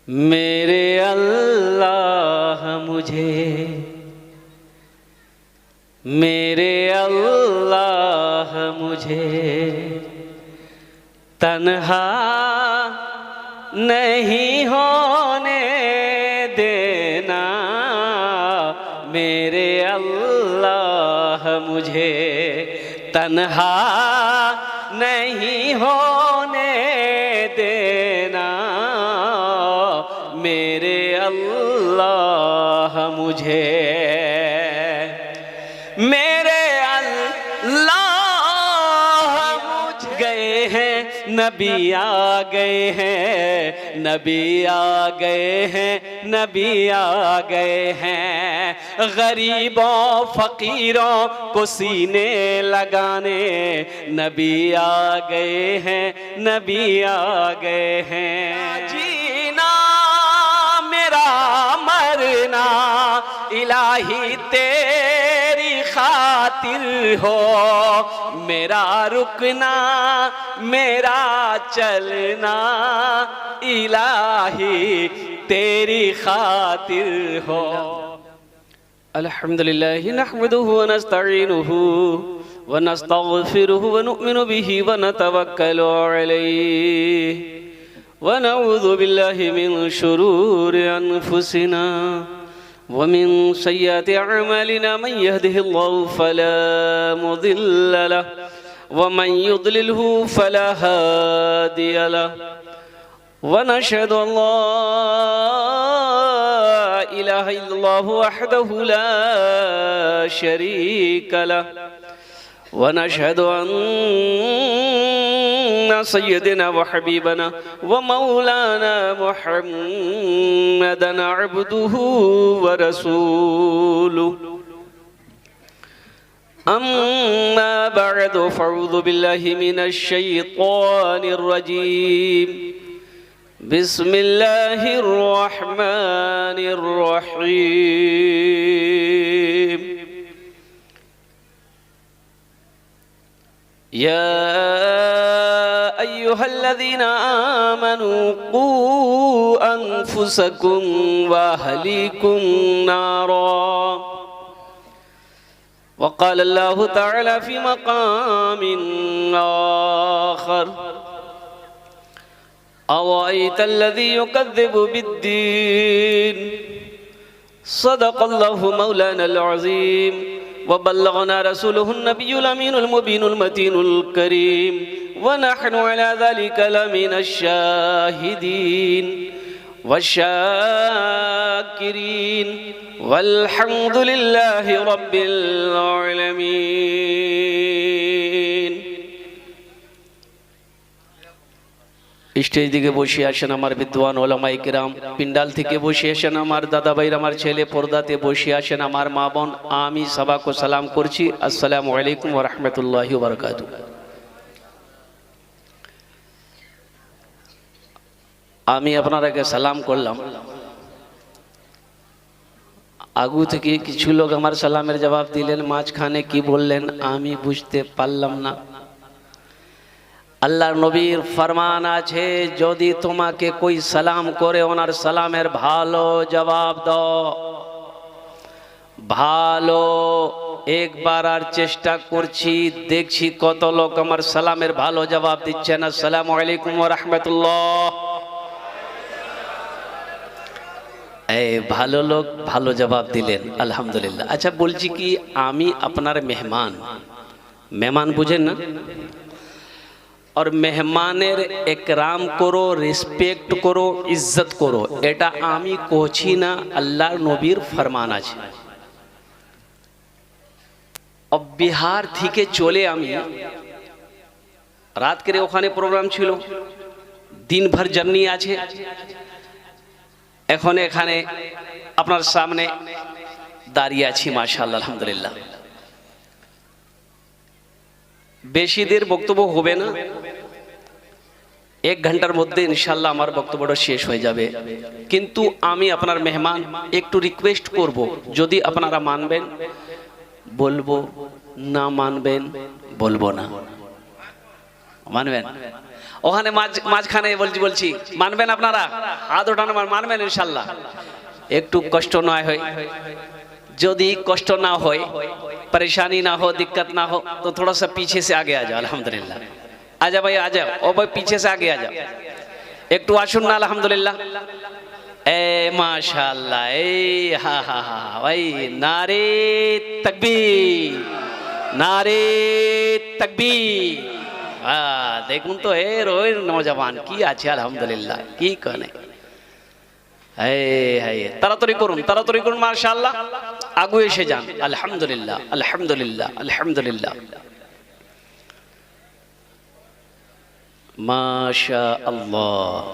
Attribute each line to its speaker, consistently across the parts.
Speaker 1: मेरे अल्लाह मुझे, मेरे अल्लाह मुझे तन्हा नहीं होने देना। मेरे अल्लाह मुझे तन्हा नहीं होने देना। मेरे अल्लाह मुझे, मेरे अल्लाह मुझ गए हैं, नबी आ गए हैं, नबी आ गए हैं, नबी आ गए हैं। गरीबों फकीरों को सीने लगाने नबी आ गए हैं, नबी आ गए हैं। जीना मेरा मरना इलाही तेरी खातिर हो, मेरा रुकना मेरा चलना इलाही तेरी खातिर हो। अल्हम्दुलिल्लाह नहमदुहु व नस्तईनुहु व नस्तगफिरुहु व नुमिनु बिही व नतवक्कलु अलैहि व नऊज़ु बिल्लाहि मिन शुरूरि अनफुसिना व मिन सय्यिआति अअमालिना मन यहदिहिल्लाहु फला मुदिल्ल लहु व मन युद्लिलहु फला हादिय लहु व नशहदु अल्ला इलाहा इल्लल्लाहु वहदहु ला शरीक लहु व नशहदु अन्ना सय्यदना व हबीबना व मौलाना मुहम्मदन अब्दुहु व रसूलुहु। अम्मा बअद फअऊज़ु बिल्लाहि मिनश शैतानिर रजीम। बिस्मिल्लाहिर रहमानिर रहीम। या अय्युहल्लज़ीना आमनू क़ू अन्फुसकुम व अहलीकुम नारा। वक़ाल अल्लाहु तआला फ़ी मक़ामिन आख़र अवरअयतल्लज़ी युकज़्ज़िबु बिद्दीन। सदक़ल्लाहु मौलानल अज़ीम व बल्लगना रसूलुहुन नबियुल अमीनुल मुबीनुल मतीनुल करीम व नहनु अला ज़ालिका लमिनश शाहिदीन वश्शाकिरीन वल्हम्दुलिल्लाहि रब्बिल आलमीन। स्टेज दिके बসে আছেন আমার বিদ্বান ওলামায়ে কিরাম, পিন্ডাল থেকে বসে আছেন আমার দাদা ভাইরা, আমার ছেলে, পর্দাতে বসে আছেন আমার মা বোন, আমি সবাইকে সালাম করছি। আসসালামু আলাইকুম ওয়া রাহমাতুল্লাহি ওয়া বারাকাতুহু। আমি আপনাদেরকে সালাম করলাম, আগু থেকে কিছু লোক আমার সালামের জবাব দিলেন, মাঝখানে কি বললেন আমি বুঝতে পারলাম না। আল্লাহর নবীর ফরমান আছে, যদি তোমাকে কোই সালাম করে ওনার সালামের ভালো জবাব দাও। ভালো একবার আর চেষ্টা করছি, দেখছি কত লোক আমার সালামের ভালো জবাব দিচ্ছেন। আসসালামু আলাইকুম ওয়া রাহমাতুল্লাহ। এই ভালো লোক ভালো জবাব দিলেন, আলহামদুলিল্লাহ। আচ্ছা বলছি কি, আমি আপনার মেহমান, মেহমান বুঝেন না? और मेहमानेर एकराम करो, रेसपेक्ट करो, इज्जत करो, एटा आमी कोची ना, अल्लाहर नबीर फरमान आछे। अब बिहार थेके चले आमी रात करे ओखाने प्रोग्राम छिलो, दिन भर जर्नी आछे, एखन एखाने आपनार सामने दाड़िये आछि, माशाआल्लाह आलহামদুলিল্লাহ। বেশি দের বক্তব্য হবে না, 1 ঘন্টার মধ্যে ইনশাআল্লাহ আমার বক্তব্যটা শেষ হয়ে যাবে। কিন্তু আমি আপনার মেহমান, একটু রিকোয়েস্ট করব, যদি আপনারা মানবেন বলবো, না মানবেন বলবো না। মানবেন? ওখানে মাছ খানে বলছি মানবেন আপনারা? হাত ওঠানো মানবেন ইনশাল্লাহ? একটু কষ্ট না হয়, যদি কষ্ট না হয়, परेशानी ना हो, दिक्कत ना हो तो थोड़ा सा पीछे से आगे आ जाओ। अल्हम्दुलिल्लाह आजा भाई, आ जाओ। ओ भाई पीछे से आगे आ जाओ, একটু আসুন না। আলহামদুলিল্লাহ, এ মাশাআল্লাহ, এই হা হা হা ভাই, নারে তাকবীর, নারে তাকবীর। দেখুন তো এর ওই নওজওয়ান কি আছে, আলহামদুলিল্লাহ কি কনে। তাড়াতাড়ি করুন মাশাআল্লাহ, আগু এসে যান। আলহামদুলিল্লাহ আলহামদুলিল্লাহ আলহামদুলিল্লাহ মাশাআল্লাহ।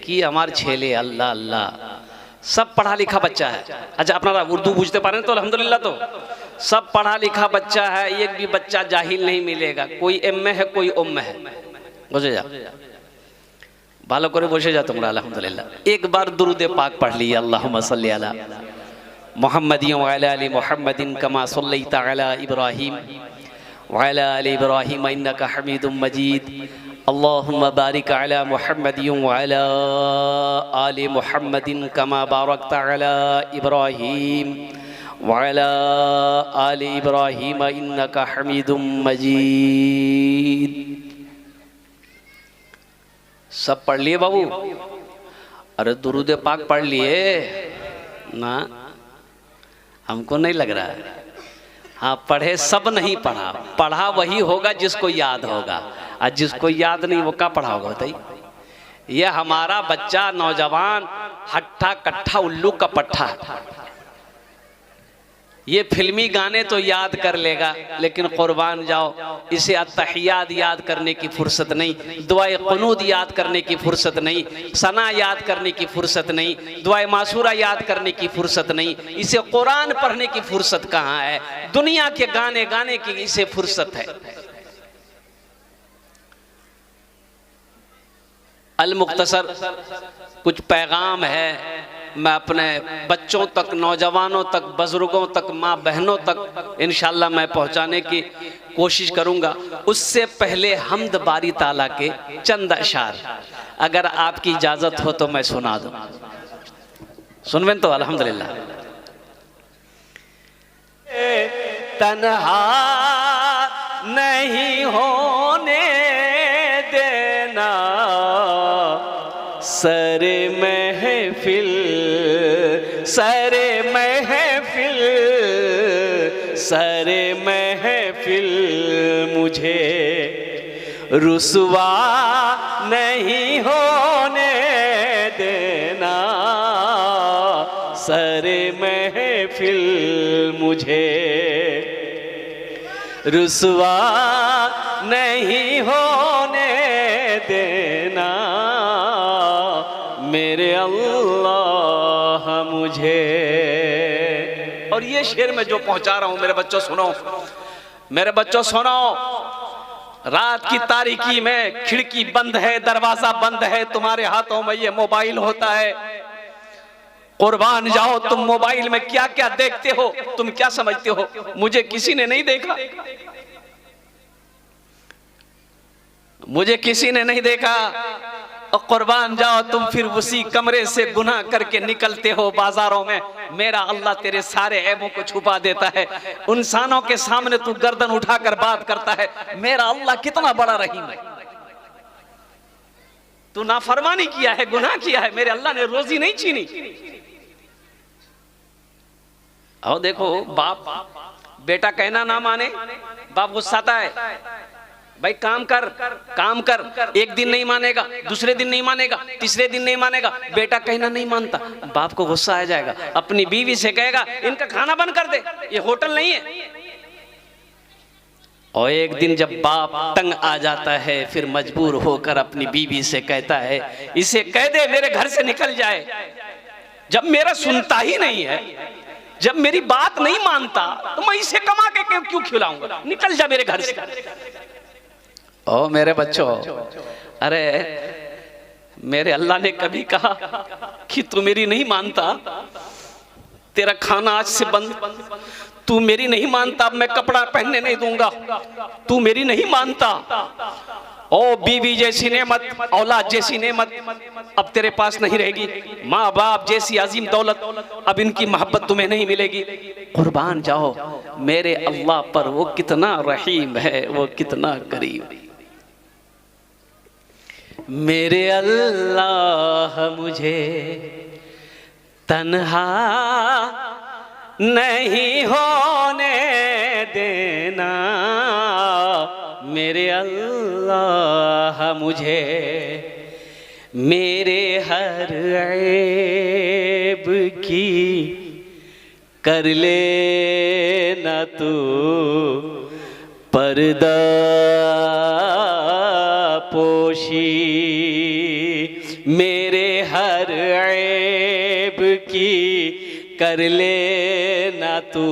Speaker 1: কি আমার ছেলে, আল্লাহ আল্লাহ, सब पढ़ा लिखा बच्चा है। अच्छा अपना उर्दू बुझते पारे तो अल्हम्दुलिल्लाह, तो सब पढ़ा लिखा बच्चा है, एक भी बच्चा जाहिल नहीं मिलेगा। कोई एम में है, कोई उम में है। बुझे जा, ভালো করে বসে যা তোমরা। আলহামদুলিল্লাহ एक बार दुरूद पाक पढ़ लिया, अल्लाहुम्मा सल्ली अला मुहम्मदिन व अला आलि मुहम्मदिन कमा सल्लैता अला इब्राहीम व अला आलि इब्राहीम इन्नका हमीदुम मजीद। अल्लाहुम्मा बारिक अला मुहम्मदिन व अला आलि मुहम्मदिन कमा बारकता अला इब्राहीम व अला आलि इब्राहीम इन्नका हमीदुम मजीद। सब पढ़ लिए बाबू? अरे दुरूद पाक पढ़ लिए ना? हमको नहीं लग रहा है। हाँ पढ़े, सब नहीं पढ़ा। पढ़ा वही होगा जिसको याद होगा, और जिसको याद नहीं वो क्या पढ़ा होगा बताइए। ये हमारा बच्चा नौजवान हट्ठा कट्ठा उल्लू का पट्ठा, ये फिल्मी गाने तो याद कर लेगा, लेकिन कुर्बान जाओ इसे अत्तहियात याद करने की फुर्सत नहीं, दुआए क़ुनूत याद करने की फुर्सत नहीं, सना याद करने की फुर्सत नहीं, दुआए मासूरा याद करने की फुर्सत नहीं, इसे कुरान पढ़ने की फुर्सत कहाँ है? दुनिया के गाने गाने की इसे फुर्सत है। अल मुख्तसर कुछ पैगाम है, मैं अपने बच्चों तक, नौजवानों तक, बुजुर्गों तक, माँ बहनों तक इंशाअल्लाह मैं पहुँचाने की कोशिश करूँगा। उससे पहले हम्द बारी ताला के चंद अशार अगर आपकी इजाज़त हो तो मैं सुना दूँ। सुनवें तो अल्हम्दुलिल्लाह। तन्हा नहीं होने देना सरे महफिल, सरे महफिल, सरे महफिल, मुझे रुसवा नहीं होने देना सरे महफिल, मुझे रुसवा नहीं होने देना मेरे अल्लाह मुझे। और ये शेर में जो पहुंचा रहा हूं मेरे बच्चों सुनो, मेरे बच्चों सुनो। रात की तारीकी में खिड़की बंद है, दरवाजा बंद है, तुम्हारे हाथों में ये मोबाइल होता है। कुर्बान जाओ, तुम मोबाइल में क्या क्या देखते हो, तुम क्या समझते हो? मुझे किसी ने नहीं देखा, मुझे किसी ने नहीं देखा। और कुर्बान जाओ, तुम फिर उसी कमरे से गुनाह करके निकलते हो बाजारों में। मेरा अल्लाह तेरे सारे ऐबों को छुपा देता है। इंसानों के सामने तू गर्दन उठाकर बात करता है। मेरा अल्लाह कितना बड़ा रहीम है। तू नाफरमानी किया है, गुनाह किया है, मेरे अल्लाह ने रोजी नहीं छीनी। और देखो, बाप बेटा कहना ना माने, बाप गुस्साता है। भाई काम कर, काम कर। एक दिन नहीं मानेगा, दूसरे दिन नहीं मानेगा, तीसरे दिन नहीं मानेगा, बेटा कहना नहीं मानता, बाप को गुस्सा आ जाएगा। अपनी बीवी से कहेगा इनका खाना बंद कर दे, ये होटल नहीं है। और एक दिन जब बाप तंग आ जाता है, फिर मजबूर होकर अपनी बीवी से कहता है इसे कह दे मेरे घर से निकल जाए। जब मेरा सुनता ही नहीं है, जब मेरी बात नहीं मानता, तो मैं इसे कमा के क्यों खिलाऊंगा? निकल जा मेरे घर से। ओ मेरे बच्चों, अरे मेरे अल्लाह ने कभी कहा कि तू मेरी नहीं मानता, तेरा खाना आज से बंद, तू मेरी नहीं मानता, अब मैं कपड़ा पहनने नहीं दूंगा, तू मेरी नहीं मानता। ओ बीवी जैसी नेमत, औलाद जैसी नेमत अब तेरे पास नहीं रहेगी, माँ बाप जैसी अजीम दौलत अब इनकी मोहब्बत तुम्हें नहीं मिलेगी। कुर्बान जाओ मेरे अल्लाह पर, वो कितना रहीम है, वो कितना करीम। मेरे अल्लाह मुझे तन्हा नहीं होने देना, मेरे अल्लाह मुझे मेरे हर ऐब की कर लेना तू पर्दा पोशी, मेरे हर ऐब की कर लेना तू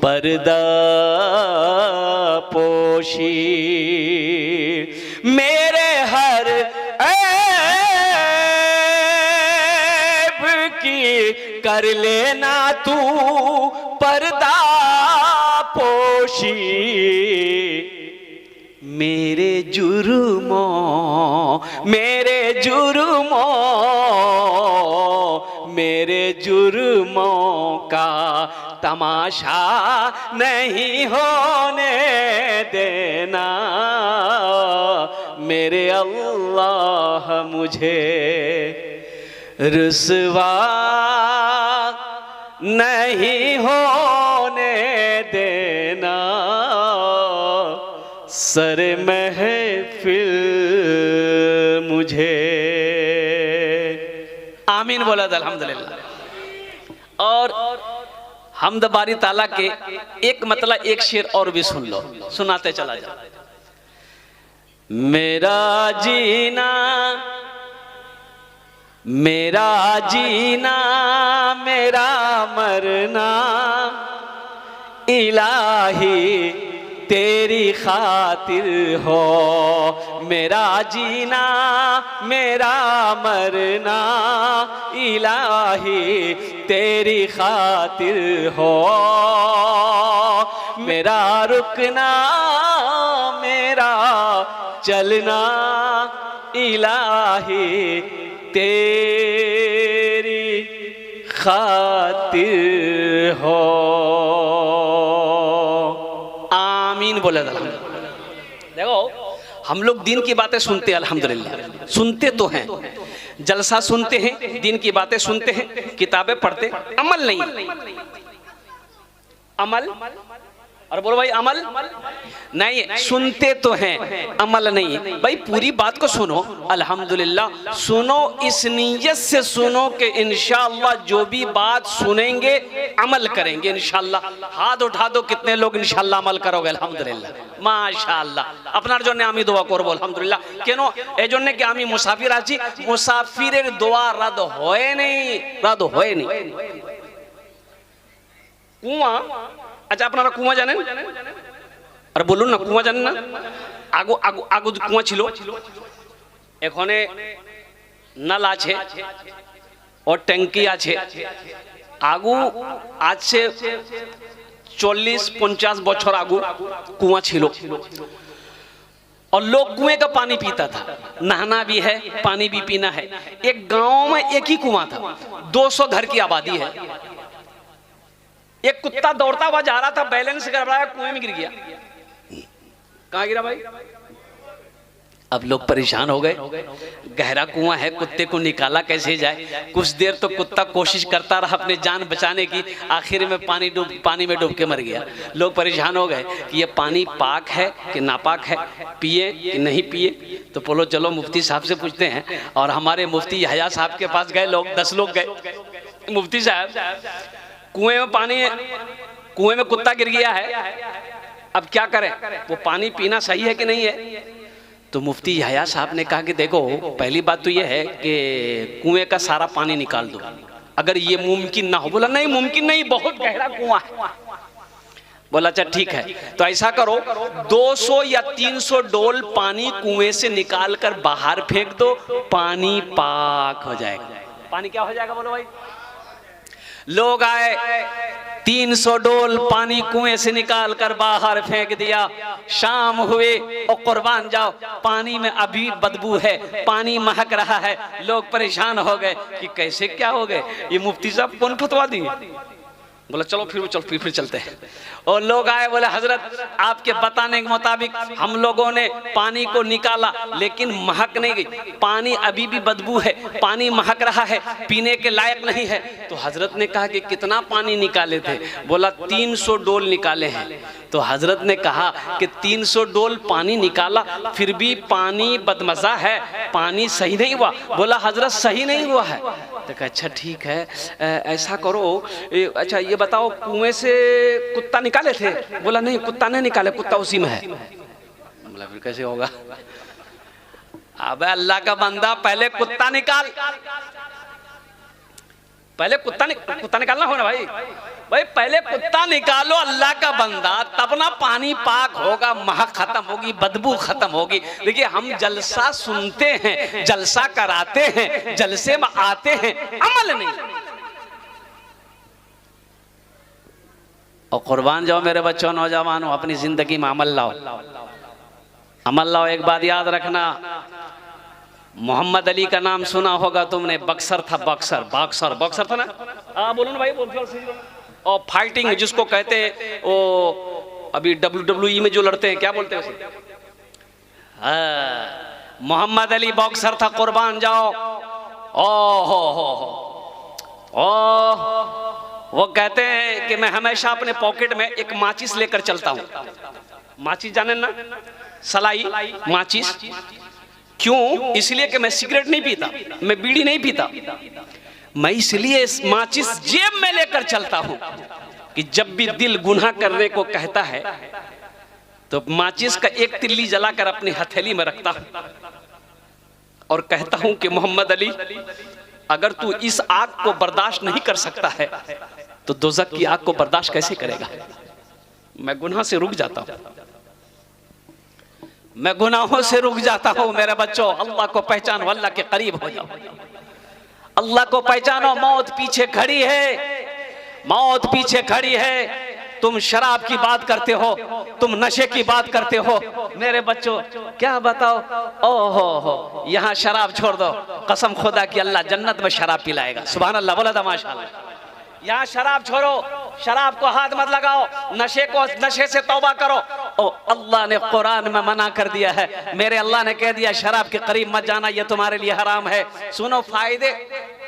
Speaker 1: पर्दा पोशी, मेरे हर ऐब की कर लेना तू पर्दा पोशी, मेरे जुर्मों का तमाशा नहीं होने देना, मेरे अल्लाह मुझे रुसवा नहीं होने देना, सर महफिल मुझे। आमीन बोला था अल्हम्दुलिल्लाह। और हम्द बारी ताला के एक मतलब एक शेर और भी सुन लो, सुनाते चला जा। मेरा जीना मेरा जीना मेरा मरना इलाही तेरी खातिर हो, मेरा जीना मेरा मरना इलाही तेरी खातिर हो, मेरा रुकना मेरा चलना इलाही तेरी खातिर हो। आमीन बोले। देखो हम लोग दीन की बातें सुनते हैं अल्हम्दुलिल्लाह, सुनते तो हैं, जलसा सुनते हैं, दीन की बातें सुनते हैं, किताबें पढ़ते, अमल नहीं। अमल और बोलो भाई अमल नहीं, सुनते तो हैं अमल नहीं। भाई पूरी बात को सुनो अल्हम्दुलिल्लाह, सुनो इस नीयत से सुनो कि इंशाअल्लाह जो भी बात सुनेंगे अमल करेंगे इंशाअल्लाह। हाथ उठा दो कितने लोग इंशाअल्लाह अमल करोगे अल्हम्दुलिल्लाह माशाअल्लाह। আপনার জন্য আমি দোয়া করব আলহামদুলিল্লাহ। কেন এই জন্য কি আমি মুসাফির আছি, মুসাফিরের দোয়া রাদ হয়নি, রাদ হয়নি। কুয়া, আচ্ছা আপনারা কুয়া জানেন? আর বলুন না কুয়া জানেন না? আগো আগো আগো কুয়া ছিল, এখানে নল আছে और टैंकी আছে। আগু আছে 40-50 বছর আগু কুয়া ছিল और लोग कुएं का पानी पीता था, नहाना भी है पानी भी पीना है। एक गांव में एक ही कुआं था, 200 घर की आबादी है। एक कुत्ता दौड़ता हुआ जा रहा था, बैलेंस गड़बड़ाया, कुएं में गिर गया। कहाँ गिरा भाई? अब लोग परेशान हो गए, गहरा कुआं है, कुत्ते को निकाला कैसे जाए। कुछ देर तो कुत्ता कोशिश करता रहा अपने जान बचाने की, आखिर में पानी में डूब के मर गया। लोग परेशान हो गए कि ये पानी पाक है कि नापाक है, पिए कि नहीं पिए। तो बोलो चलो मुफ्ती साहब से पूछते हैं। और हमारे मुफ्ती यहया साहब के पास गए लोग, 10 लोग गए। मुफ्ती साहब कुएं में पानी है, कुएं में कुत्ता गिर गया है, अब क्या करें, वो पानी पीना सही है कि नहीं है? तो मुफ्ती यहया साहब ने कहा कि देखो पहली बात तो ये है कि कुएं का सारा पानी निकाल दो, अगर ये मुमकिन ना हो। बोला नहीं मुमकिन नहीं, बहुत गहरा कुआं है। बोला अच्छा ठीक है, तो ऐसा करो 200 या 300 डोल पानी कुएं से निकाल कर बाहर फेंक दो, पानी पाक हो जाएगा। पानी क्या हो जाएगा बोलो भाई? लोग आए, 300 डोल पानी कुएं से निकाल कर बाहर फेंक दिया। शाम हुए और कुर्बान जाओ, पानी में अभी बदबू है, पानी महक रहा है। लोग परेशान हो गए कि कैसे क्या हो गए, ये मुफ्ती साहब कौन फतवा दी? बोला चलो फिर चलते हैं। और लोग आए, बोले हजरत आपके बताने के मुताबिक हम लोगों ने पानी को निकाला लेकिन महक नहीं गई, पानी अभी भी बदबू है, पानी महक रहा है, पीने के लायक नहीं है। तो हजरत ने कहा कि कितना पानी निकाले थे? बोला 300 डोल निकाले हैं। तो हजरत ने कहा कि 300 डोल पानी निकाला फिर भी पानी बदमजा है, पानी सही नहीं हुआ। बोला हजरत सही नहीं हुआ है। तो कहा अच्छा ठीक है, ऐसा करो, अच्छा ये बताओ कुएं से कुत्ता निकाले थे? बोला नहीं, कुत्ता नहीं निकाले, कुत्ता उसी में है। बोला फिर कैसे होगा? अबे अल्लाह का बंदा, पहले कुत्ता निकाल, पहले कुत्ता निकालना हो ना भाई, पहले कुत्ता निकालो अल्लाह का बंदा, तब ना पानी पाक होगा, महक खत्म होगी, बदबू खत्म होगी। देखिए हम जलसा सुनते हैं, जलसा कराते हैं, जलसे में आते हैं, अमल नहीं। और कुर्बान जाओ मेरे बच्चों, नौजवानों, अपनी जिंदगी में अमल लाओ, अमल लाओ। एक बात याद रखना, मोहम्मद अली का नाम सुना होगा तुमने, बक्सर था, बक्सर था ना? हाँ बोलो ना भाई, बोलो। और फाइटिंग जिसको कहते हैं, वो अभी WWE में जो लड़ते हैं, क्या बोलते हैं उसे? मोहम्मद अली बॉक्सर था, कुर्बान जाओ। वो कहते हैं कि मैं हमेशा अपने पॉकेट में एक माचिस लेकर चलता हूँ। माचिस जाने ना, सलाई माचिस। क्यों? इसलिए कि मैं सिगरेट नहीं पीता, मैं बीड़ी नहीं पीता, मैं इसलिए माचिस जेब में लेकर चलता हूं कि जब भी दिल गुनाह करने को कहता है तो माचिस का एक तिल्ली जलाकर अपनी हथेली में रखता हूं और कहता हूं कि मोहम्मद अली, अगर तू इस आग को बर्दाश्त नहीं कर सकता है तो दोज़ख की आग को बर्दाश्त कैसे करेगा? मैं गुनाह से रुक जाता हूं, मैं गुनाहों से रुक जाता हूं। मेरे बच्चों, अल्लाह को पहचानो, अल्लाह के करीब हो जाओ, अल्लाह को पहचानो। मौत पीछे खड़ी है, मौत पीछे खड़ी है। तुम शराब की बात करते हो, तुम नशे की बात करते हो। मेरे बच्चों क्या बताओ, ओहो यहाँ शराब छोड़ दो, कसम खुदा की अल्लाह जन्नत में शराब पिलाएगा। सुभान अल्लाह, बोला था माशाअल्लाह। यहाँ शराब छोड़ो, शराब को हाथ मत लगाओ, नशे से तौबा करो। ओ अल्लाह ने कुरान में मना कर दिया है, मेरे अल्लाह ने कह दिया शराब के करीब मत जाना, ये तुम्हारे लिए हराम है। सुनो, फायदे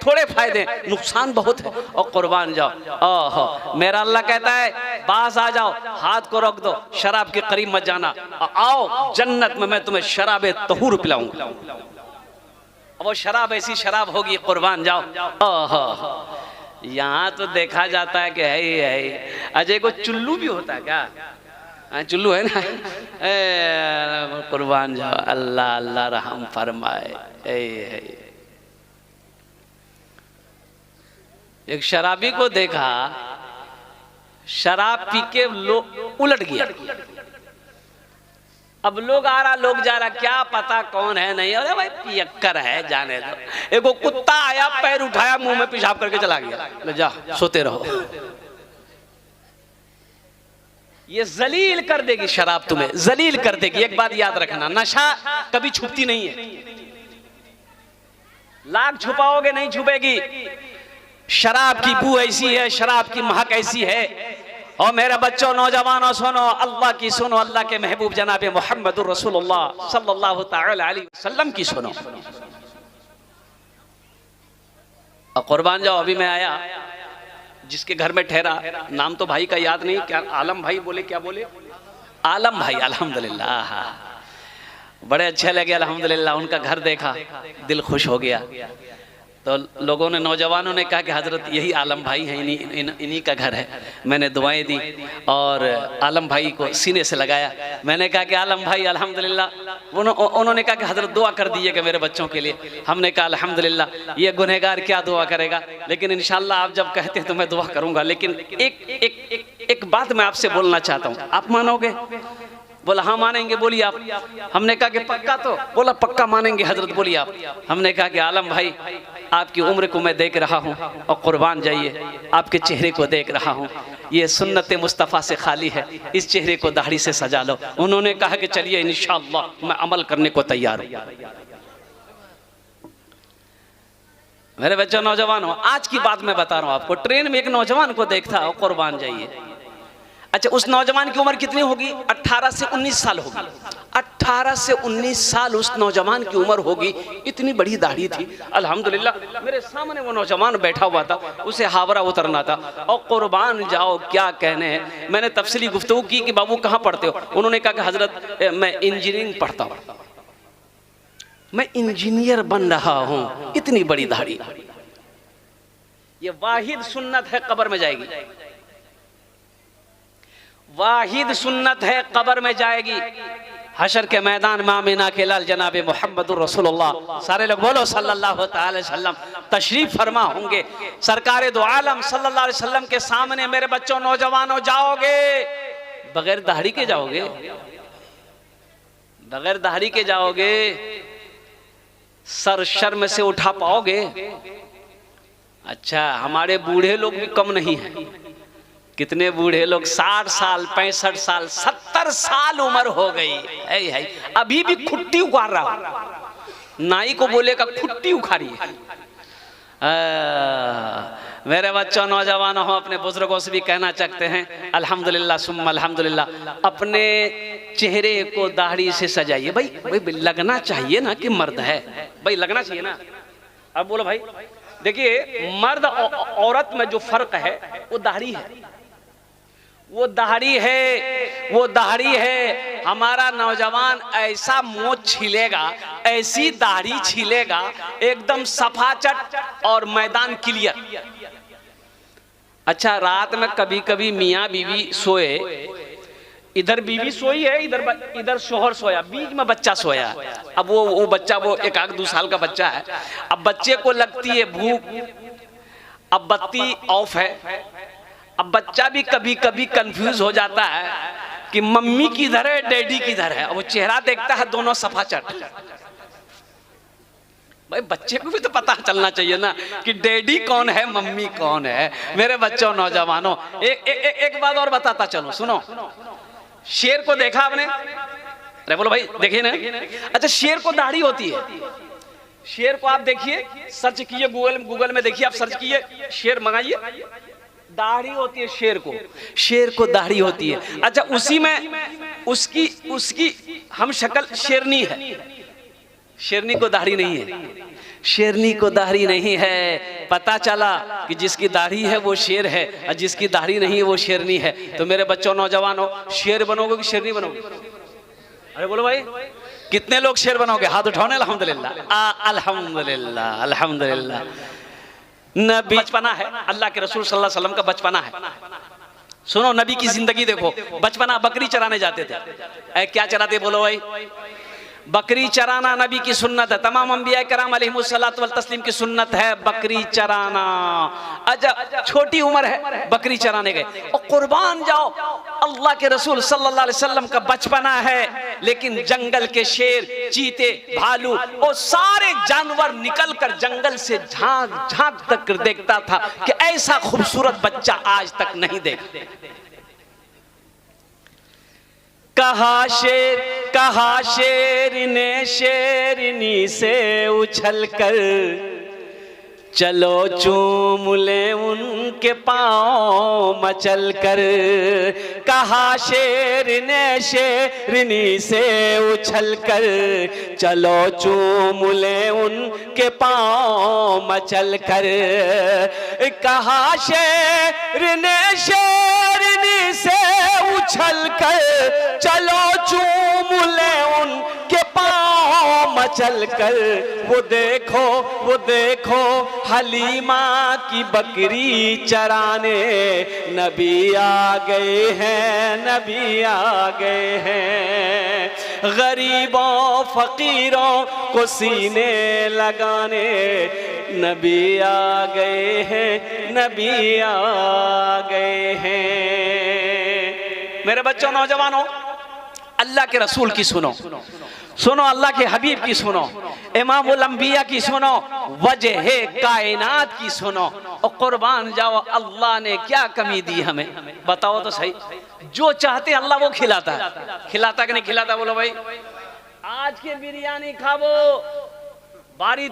Speaker 1: थोड़े, फायदे नुकसान बहुत है। और कुर्बान जाओ, ओहो मेरा अल्लाह कहता है पास आ जाओ, हाथ को रोक दो, शराब के करीब मत जाना, आओ जन्नत में मैं तुम्हें शराब तहूर पिलाऊंगा। वो शराब ऐसी शराब होगी, कुर्बान जाओ। ओहो यहाँ तो देखा जाता है कि है ही है। अजय को चुल्लू भी होता है क्या? चुल्लू है ना? कुर्बान जाओ, अल्लाह अल्लाह रहम फरमाए। एक शराबी को देखा, शराब पी के उलट गया। अब लोग आ रहा, लोग जा रहा, क्या पता कौन है, नहीं, अरे भाई पियक्कर है, जाने दो। एक कुत्ता आया, पैर उठाया, मुंह में पेशाब करके चला गया, ले जा सोते रहो। ये जलील कर देगी शराब, तुम्हें जलील कर देगी। एक बात याद रखना, नशा कभी छुपती नहीं है, लाख छुपाओगे नहीं छुपेगी। शराब की बू ऐसी है, शराब की महक ऐसी है। और मेरे बच्चों, नौजवानों, सुनो, अल्लाह की सुनो, अल्लाह के महबूब जनाब मुहम्मदुर रसूलुल्लाह सल्लल्लाहु तआला अलैहि वसल्लम की सुनो। और कुर्बान जाओ, अभी मैं आया, जिसके घर में ठहरा, नाम तो भाई का याद नहीं, क्या आलम भाई बोले, क्या बोले? आलम भाई, अल्हम्दुलिल्लाह, बड़े अच्छे लगे अल्हम्दुलिल्लाह। उनका घर देखा, दिल खुश हो गया। तो लोगों ने, नौजवानों ने कहा कि हजरत यही आलम भाई हैं, इन्हीं का घर है। मैंने दुआएं दी और आलम भाई को सीने से लगाया। मैंने कहा कि आलम भाई अल्हम्दुलिल्लाह। उन्होंने कहा कि हजरत दुआ कर दीजिएगा मेरे बच्चों के लिए। हमने कहा अल्हम्दुलिल्लाह, ये गुनहगार क्या दुआ करेगा, लेकिन इंशाल्लाह आप जब कहते हैं तो मैं दुआ करूंगा। लेकिन एक बात मैं आपसे बोलना चाहता हूँ, आप मानोगे? बोला हाँ मानेंगे, बोलिए आप। हमने कहा कि पक्का? तो बोला पक्का मानेंगे हजरत, बोलिए आप। हमने कहा कि आलम भाई, आपकी उम्र को मैं देख रहा हूँ और कुर्बान जाइए, आपके चेहरे को देख रहा हूँ, ये सुन्नत मुस्तफ़ा से खाली है, इस चेहरे को दाढ़ी से सजा लो। उन्होंने कहा कि चलिए इंशाअल्लाह मैं अमल करने को तैयार हूँ। मेरे बच्चों, नौजवान हो, आज की बात मैं बता रहा हूँ आपको। ट्रेन में एक नौजवान को देखता और कुर्बान जाइए। अच्छा, उस नौजवान की उम्र कितनी होगी? 18 से 19 साल होगी। 18 से 19 साल उस नौजवान की उम्र होगी। इतनी बड़ी दाढ़ी थी, अल्हम्दुलिल्लाह। मेरे सामने वो नौजवान बैठा हुआ था, उसे हावड़ा उतरना था। और कुर्बान जाओ, क्या कहने हैं। मैंने तफसीली गुफ्तगू की कि बाबू कहाँ पढ़ते हो? उन्होंने कहा कि हजरत मैं इंजीनियरिंग पढ़ता हूँ, मैं इंजीनियर बन रहा हूँ। इतनी बड़ी दाढ़ी। ये वाहिद सुन्नत है, कब्र में जाएगी। वाहिद सुन्नत है, कब्र में जाएगी। हशर के मैदान में आमिना के लाल जनाब मोहम्मदुर रसूलुल्लाह, सारे लोग बोलो सल्लल्लाहु अलैहि वसल्लम, तशरीफ फरमा होंगे। सरकारे दो आलम सल्लल्लाहु अलैहि वसल्लम के सामने मेरे बच्चों, नौजवानों, जाओगे बगैर दाढ़ी के जाओगे? बगैर दाढ़ी के जाओगे? सर शर्म से उठा पाओगे? अच्छा, हमारे बूढ़े लोग भी कम नहीं हैं। कितने बूढ़े लोग 60 साल, 65 साल, 70 साल उम्र हो गई है, अभी भी खुट्टी उखाड़ रहा। नाई को बोलेगा खुट्टी उखाड़ी। मेरे बच्चों, नौजवानों हो, अपने बुजुर्गों से भी कहना चाहते हैं अल्हम्दुलिल्लाह सुम्मा अल्हम्दुलिल्लाह, अपने चेहरे को दाढ़ी से सजाइए। भाई लगना चाहिए ना कि मर्द है, भाई लगना चाहिए ना। अब बोलो भाई, देखिए मर्द और औरत में जो फर्क है वो दाढ़ी है, वो दाढ़ी है, वो दाढ़ी है। हमारा नौजवान ऐसा मोछ छीलेगा, ऐसी दाढ़ी छीलेगा, एकदम सफाचट और मैदान क्लियर। अच्छा, रात में कभी कभी मियाँ बीवी सोए, इधर बीवी सोई है, इधर शोहर सोया, बीच में बच्चा सोया। अब वो बच्चा, वो 1-2 साल का बच्चा है। अब बच्चे को लगती है भूख, अब बत्ती ऑफ है। अब बच्चा भी कभी कभी कंफ्यूज हो जाता है कि मम्मी किधर है, डैडी किधर है। वो चेहरा देखता है, दोनों सफाचट। भाई बच्चे को भी तो पता चलना चाहिए ना कि डैडी कौन है, मम्मी कौन है। मेरे बच्चों, नौजवानों, एक बात और बताता चलो, सुनो। शेर को देखा आपने? अरे बोलो भाई, देखिए ना। अच्छा, शेर को दाढ़ी होती है। शेर को आप देखिए, सर्च कीजिए गूगल में, देखिए आप सर्च कीजिए, शेर मंगाइए, दाढ़ी होती है शेर को। शेर को दाढ़ी होती है। अच्छा, उसी में उसकी हम शक्ल शेरनी है। शेरनी को दाढ़ी नहीं है, शेरनी को दाढ़ी नहीं है। पता चला कि जिसकी दाढ़ी है वो शेर है और जिसकी दाढ़ी नहीं है वो शेरनी है। तो मेरे बच्चों, नौजवानों, शेर बनोगे कि शेरनी बनोगे? अरे बोलो भाई, कितने लोग शेर बनोगे? हाथ उठाओ। अल्हम्दुलिल्लाह, अल्हम्दुलिल्लाह, अल्हम्दुलिल्लाह। नबी बचपना है, अल्लाह के रसूल सल्लल्लाहु अलैहि वसल्लम का बचपना है। सुनो, नबी की जिंदगी देखो। बचपना, बकरी चराने जाते थे। क्या चराते बोलो भाई? बकरी चराना नबी की सुन्नत है। तमाम अंबिया कराम अलैहिमुस्सलातु वल तस्लीम की सुन्नत है बकरी चराना। अच्छा, छोटी उम्र है, बकरी चराने गए और कुर्बान जाओ। अल्लाह के रसूल सल्लल्लाहु अलैहि वसल्लम का बचपना है, लेकिन जंगल के शेर, चीते, भालू और सारे जानवर निकल कर जंगल से झांक तक देखता था कि ऐसा खूबसूरत बच्चा आज तक नहीं देखा। कहा शेर ने शेरनी से उछल कर, चलो चूम ले उनके पाँव मचल कर। कहा शेर ने शेरनी से उछल कर, चलो चूम ले उनके पाँव मचल कर। कहा शेर ने शेरनी से उछल कर, चलो चूम ले उनके पाँव मचल कर। वो देखो हलीमा की बकरी चराने, नबी आ गए हैं, नबी आ गए हैं। गरीबों फकीरों को सीने लगाने, नबी आ गए हैं, नबी आ गए हैं। मेरे बच्चों, नौजवानों, अल्लाह के रसूल की सुनो, सुनो अल्लाह के हबीब की सुनो, इमामुल अंबिया की सुनो, वजह कायनात की सुनो, और कुर्बान जाओ अल्लाह ने क्या कमी दी हमें, बताओ तो सही। जो चाहते अल्लाह वो खिलाता है, खिलाता कि नहीं खिलाता? बोलो भाई। आज के बिरयानी खावो, बारी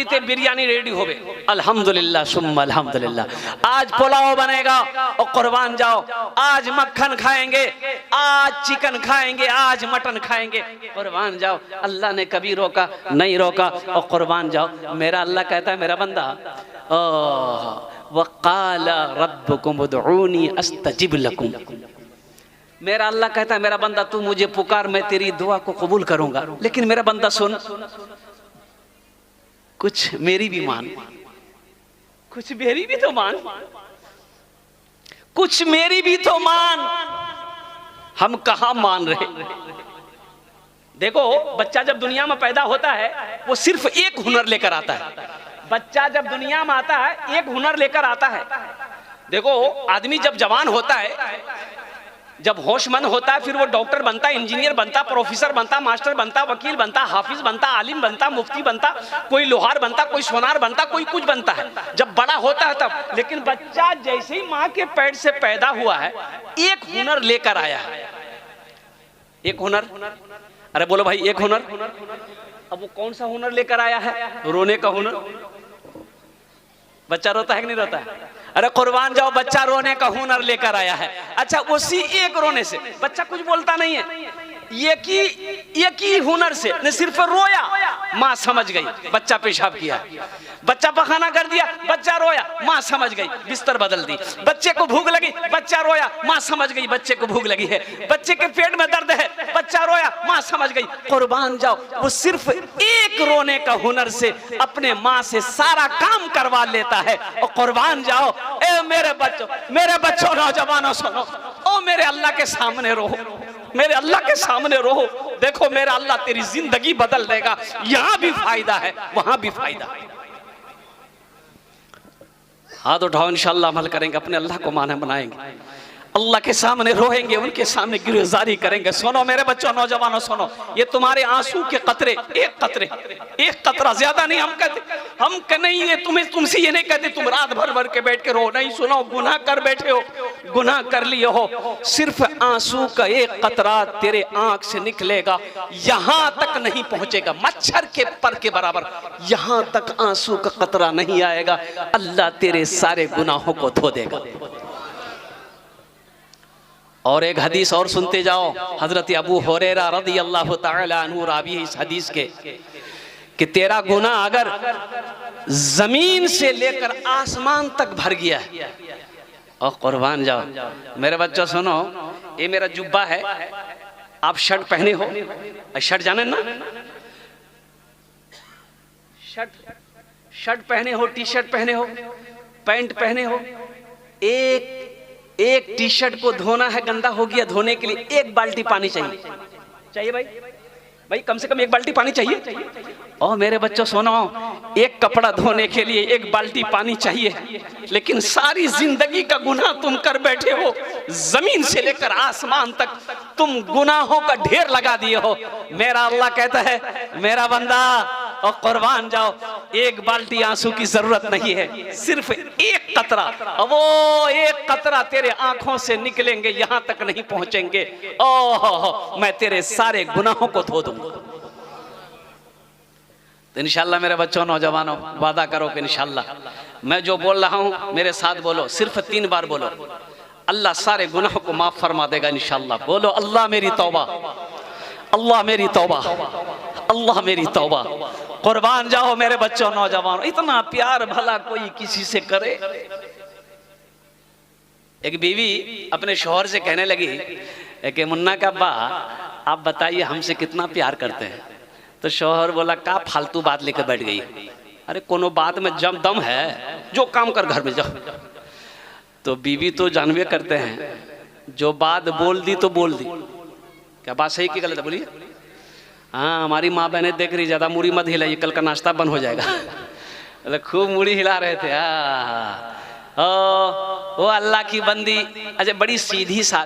Speaker 1: थे बिरयानी रेडी हो गए, अल्हम्दुलिल्लाह सुम्मा अल्हम्दुलिल्लाह। आज पुलाव बनेगा और कुर्बान जाओ, आज मक्खन खाएंगे, आज चिकन खाएंगे, आज मटन खाएंगे, कुर्बान जाओ। अल्लाह ने कभी रोका नहीं रोका, और कुर्बान जाओ। मेरा अल्लाह कहता है मेरा बंदा, वक़ाल रब्बुकुम उदऊनी अस्तजिब लकुम। मेरा अल्लाह कहता है मेरा बंदा तू मुझे पुकार, मैं तेरी दुआ को कबूल करूंगा। लेकिन मेरा बंदा सुन, कुछ मेरी भी मान, कुछ मेरी भी तो मान, कुछ मेरी भी तो मान। हम कहां मान रहे? देखो बच्चा जब दुनिया में पैदा होता है वो सिर्फ एक हुनर लेकर आता है। बच्चा जब दुनिया में आता है एक हुनर लेकर आता है। देखो आदमी जब जवान होता है, जब होशमंद होता है, फिर वो डॉक्टर बनता, इंजीनियर बनता, प्रोफेसर बनता, मास्टर बनता, वकील बनता, हाफिज बनता, आलिम बनता, मुफ्ती बनता, कोई लोहार बनता, कोई सोनार बनता, कोई कुछ बनता है जब बड़ा होता है तब। लेकिन बच्चा जैसे ही माँ के पेट से पैदा हुआ है एक हुनर लेकर आया है। एक हुनर, अरे बोलो भाई, एक हुनर। अब वो कौन सा हुनर लेकर आया है? रोने का हुनर। बच्चा रोता है कि नहीं रोता है? अरे कुर्बान जाओ, बच्चा रोने का हुनर लेकर आया है। अच्छा, उसी एक रोने से बच्चा कुछ बोलता नहीं है, एक ही हुनर से न सिर्फ रोया, माँ समझ गई बच्चा पेशाब किया, बच्चा पखाना कर दिया, बच्चा रोया, माँ समझ गई बिस्तर बदल दी, बच्चे को भूख लगी, बच्चा रोया, माँ समझ गई बच्चे को भूख लगी है, बच्चे के पेट में दर्द है, बच्चा रोया, माँ समझ गई। कुर्बान जाओ, वो सिर्फ एक रोने का हुनर से अपने माँ से सारा काम करवा लेता है। और कुर्बान जाओ, ए मेरे बच्चों नौजवानों सुनो, ओ मेरे अल्लाह के सामने रहो, मेरे अल्लाह के सामने रहो। देखो मेरा अल्लाह तेरी जिंदगी बदल देगा। यहां भी फायदा है, वहां भी फायदा है। हाथ उठाओ, इंशाअल्लाह अमल करेंगे, अपने अल्लाह को माने बनाएंगे, अल्लाह के सामने रोएंगे, उनके सामने गिरफ्तारी करेंगे। सुनो मेरे बच्चों नौजवानों सुनो, ये तुम्हारे आंसू के कतरे, एक कतरा ज्यादा नहीं। हम नहीं, ये तुमसे ये नहीं कहते तुम रात भर के बैठ के रो, नहीं। सुनो, गुनाह कर बैठे हो, गुनाह कर लिए हो, सिर्फ आंसू का एक कतरा तेरे आंख से निकलेगा, यहां तक नहीं पहुंचेगा, मच्छर के पर के बराबर, यहां तक आंसू का कतरा नहीं आएगा। अल्लाह तेरे सारे गुनाहों को धो देगा। और एक हदीस और सुनते जाओ, हजरत अबू हुरैरा रज़ियल्लाहु ताला अन्हु रावी इस हदीस के, कि तेरा गुनाह अगर जमीन से लेकर आसमान तक भर गया है, और कुर्बान जाओ मेरे बच्चों सुनो, ये मेरा जुब्बा है, आप शर्ट पहने हो, शर्ट जाने ना, शर्ट पहने हो, टी शर्ट पहने हो, पैंट पहने हो, एक टी शर्ट को धोना है, गंदा हो गया, धोने के लिए एक बाल्टी पानी चाहिए भाई कम से कम एक बाल्टी पानी चाहिए। और मेरे बच्चों सुनो, एक कपड़ा धोने के लिए एक बाल्टी पानी चाहिए, लेकिन सारी जिंदगी का गुनाह तुम कर बैठे हो, जमीन से लेकर आसमान तक तुम गुनाहों का ढेर लगा दिए हो। मेरा अल्लाह कहता है मेरा बंदा, और कुर्बान जाओ, एक बाल्टी आंसू की जरूरत नहीं है, सिर्फ एक कतरा, वो एक कतरा तेरे आंखों से निकलेंगे, यहां तक नहीं पहुंचेंगे, ओह मैं तेरे सारे गुनाहों को धो दूंगा। तो इंशाल्लाह मेरे बच्चों नौजवानों, वादा करो कि इंशाल्लाह मैं जो बोल रहा हूं मेरे साथ बोलो, सिर्फ 3 बार बोलो, अल्लाह सारे गुनाहों को माफ फरमा देगा इंशाल्लाह। बोलो, अल्लाह मेरी तौबा, अल्लाह मेरी तौबा, अल्लाह मेरी तौबा। कुर्बान जाओ मेरे बच्चों नौजवानों, इतना प्यार भला कोई किसी से करे। एक बीवी अपने शौहर से कहने लगी कि मुन्ना का अब्बा आप बताइए हमसे कितना प्यार करते हैं। तो शौहर बोला, का फालतू बात लेकर बैठ गई, अरे कोनो बात में जम दम है, जो काम कर घर में जाओ। तो बीवी तो जानवे करते हैं, जो बात बोल दी तो बोल दी, क्या बात सही की गलत है बोलिए? हाँ, हमारी माँ बहनें देख रही, ज्यादा मूड़ी मत हिलाइए, कल का नाश्ता बंद हो जाएगा। खूब मूड़ी हिला रहे थे। वो अल्लाह की बंदी, अच्छा बड़ी सीधी साथ